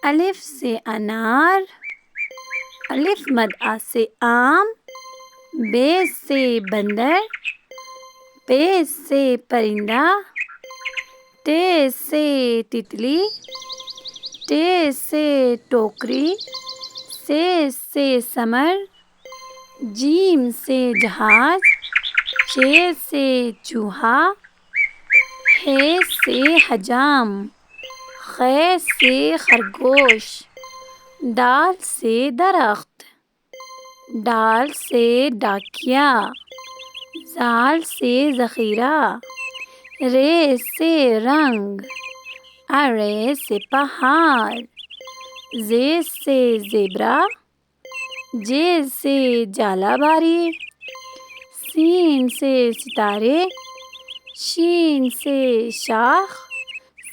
الف سے انار، الف مد آ سے آم، بے سے بندر، پے سے پرندہ، ٹے سے تتلی، ٹے سے ٹوکری، سے ثمر، جیم سے جہاز، چے سے چوہا، ہے سے حجام، خے سے خرگوش، دال سے درخت، ڈال سے ڈاکیا، زال سے ذخیرہ، رے سے رنگ، ارے سے پہاڑ، زے سے زیبرا، جے سے جالا باری، سین سے ستارے، شین سے شاخ،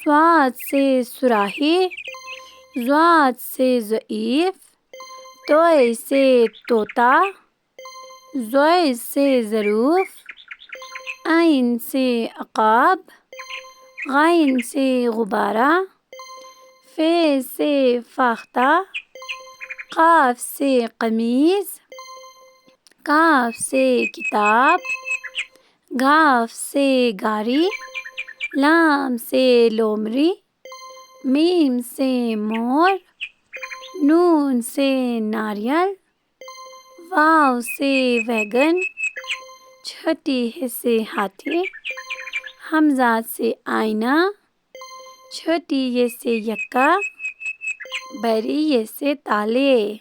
صاد سے صراحی، ضاد سے ضعیف، توئے سے طوطا، زوئے سے ظروف، عین سے عقاب، غین سے غبارہ، فے سے فاختہ، قاف سے قمیص، کاف سے کتاب، گاف سے گاری، لام سے لومڑی، میم سے مور، نون سے ناریل، واو سے ویگن، چھٹی ح سے ہاتھی، حمزہ سے آئینہ، چھوٹی ی سے یکا، بڑی ی سے تالے۔